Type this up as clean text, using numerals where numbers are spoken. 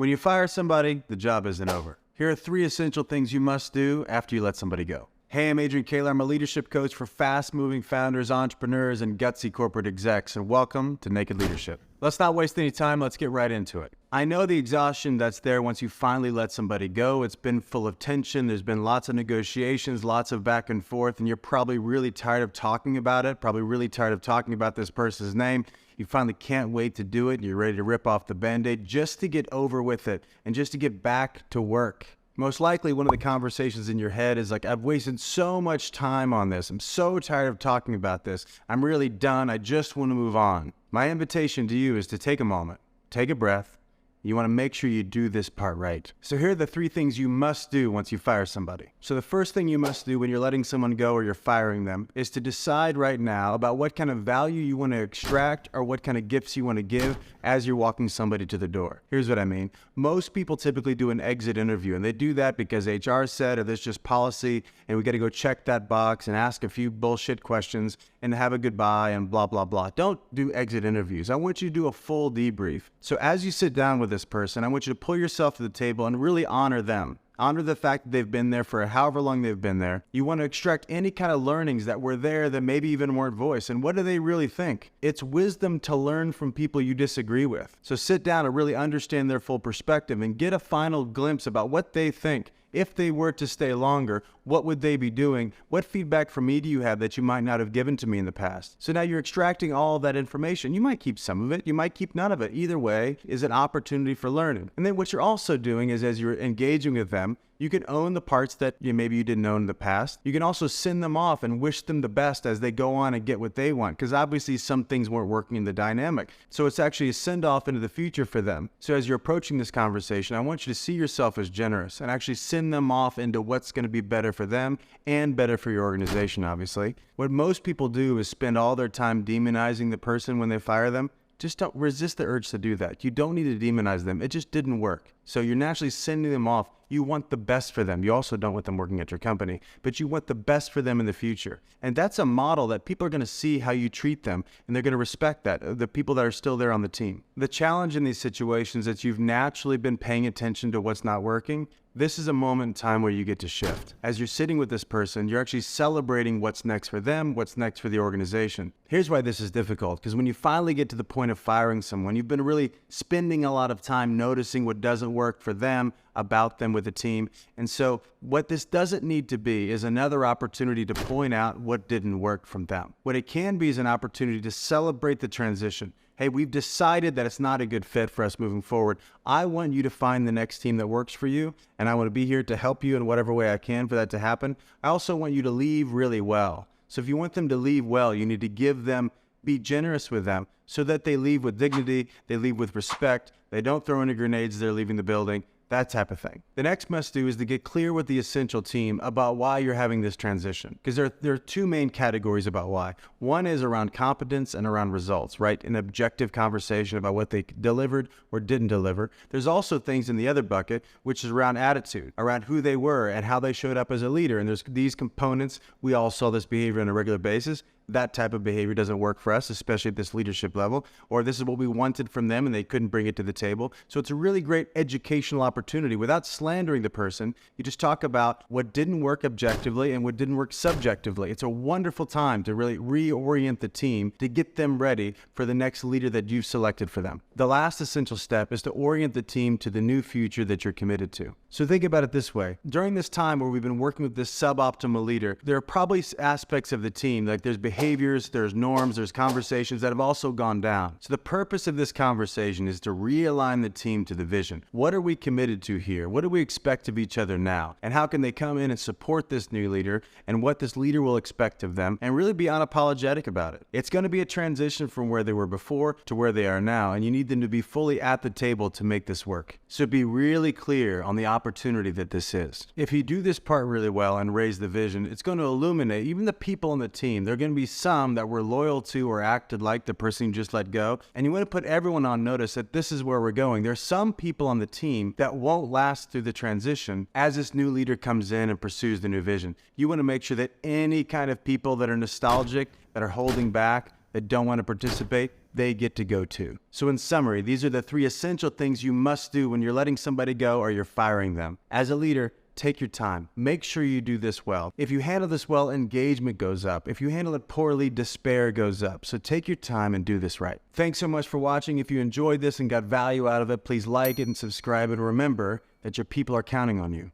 When you fire somebody, the job isn't over. Here are 3 essential things you must do after you let somebody go. Hey, I'm Adrian Kaler. I'm a leadership coach for fast-moving founders, entrepreneurs, and gutsy corporate execs, and welcome to Naked Leadership. Let's not waste any time. Let's get right into it. I know the exhaustion that's there once you finally let somebody go. It's been full of tension. There's been lots of negotiations, lots of back and forth, and you're probably really tired of talking about it, probably really tired of talking about this person's name. You finally can't wait to do it. You're ready to rip off the Band-Aid just to get over with it and just to get back to work. Most likely one of the conversations in your head is like, I've wasted so much time on this. I'm so tired of talking about this. I'm really done. I just want to move on. My invitation to you is to take a moment, take a breath. You want to make sure you do this part right. So here are the 3 things you must do once you fire somebody. So the first thing you must do when you're letting someone go or you're firing them is to decide right now about what kind of value you want to extract or what kind of gifts you want to give as you're walking somebody to the door. Here's what I mean. Most people typically do an exit interview, and they do that because HR said, or there's just policy, and we got to go check that box and ask a few bullshit questions and have a goodbye and blah, blah, blah. Don't do exit interviews. I want you to do a full debrief. So as you sit down with this person, I want you to pull yourself to the table and really honor them. Honor the fact that they've been there for however long they've been there. You want to extract any kind of learnings that were there that maybe even weren't voiced. And what do they really think? It's wisdom to learn from people you disagree with. So sit down and really understand their full perspective and get a final glimpse about what they think. If they were to stay longer, what would they be doing? What feedback from me do you have that you might not have given to me in the past? So now you're extracting all of that information. You might keep some of it. You might keep none of it. Either way is an opportunity for learning. And then what you're also doing is as you're engaging with them, you can own the parts that maybe you didn't own in the past. You can also send them off and wish them the best as they go on and get what they want, because obviously some things weren't working in the dynamic. So it's actually a send off into the future for them. So as you're approaching this conversation, I want you to see yourself as generous and actually send them off into what's going to be better for them and better for your organization, obviously. What most people do is spend all their time demonizing the person when they fire them. Just don't resist the urge to do that. You don't need to demonize them. It just didn't work. So you're naturally sending them off. You want the best for them. You also don't want them working at your company, but you want the best for them in the future. And that's a model that people are going to see how you treat them, and they're going to respect that, the people that are still there on the team. The challenge in these situations is that you've naturally been paying attention to what's not working. This is a moment in time where you get to shift. As you're sitting with this person, you're actually celebrating what's next for them, what's next for the organization. Here's why this is difficult, because when you finally get to the point of firing someone, you've been really spending a lot of time noticing what doesn't work for them, about them with the team. And so what this doesn't need to be is another opportunity to point out what didn't work from them. What it can be is an opportunity to celebrate the transition. Hey, we've decided that it's not a good fit for us moving forward. I want you to find the next team that works for you, and I want to be here to help you in whatever way I can for that to happen. I also want you to leave really well. So if you want them to leave well, you need to give them, be generous with them so that they leave with dignity, they leave with respect, they don't throw any grenades as they're leaving the building. That type of thing. The next must do is to get clear with the essential team about why you're having this transition. Because there are 2 main categories about why. One is around competence and around results, right? An objective conversation about what they delivered or didn't deliver. There's also things in the other bucket, which is around attitude, around who they were and how they showed up as a leader. And there's these components. We all saw this behavior on a regular basis. That type of behavior doesn't work for us, especially at this leadership level, or this is what we wanted from them and they couldn't bring it to the table. So it's a really great educational opportunity. Without slandering the person, you just talk about what didn't work objectively and what didn't work subjectively. It's a wonderful time to really reorient the team to get them ready for the next leader that you've selected for them. The last essential step is to orient the team to the new future that you're committed to. So think about it this way. During this time where we've been working with this suboptimal leader, there are probably aspects of the team, like there's behaviors, there's norms, there's conversations that have also gone down. So the purpose of this conversation is to realign the team to the vision. What are we committed to here? What do we expect of each other now? And how can they come in and support this new leader and what this leader will expect of them and really be unapologetic about it? It's going to be a transition from where they were before to where they are now, and you need them to be fully at the table to make this work. So be really clear on the opportunity that this is. If you do this part really well and raise the vision, it's going to illuminate even the people on the team. There are going to be some that were loyal to or acted like the person you just let go, and you want to put everyone on notice that this is where we're going. There's some people on the team that won't last through the transition as this new leader comes in and pursues the new vision. You want to make sure that any kind of people that are nostalgic, that are holding back, that don't want to participate, they get to go too. So in summary, these are the 3 essential things you must do when you're letting somebody go or you're firing them. As a leader, take your time. Make sure you do this well. If you handle this well, engagement goes up. If you handle it poorly, despair goes up. So take your time and do this right. Thanks so much for watching. If you enjoyed this and got value out of it, please like it and subscribe. And remember that your people are counting on you.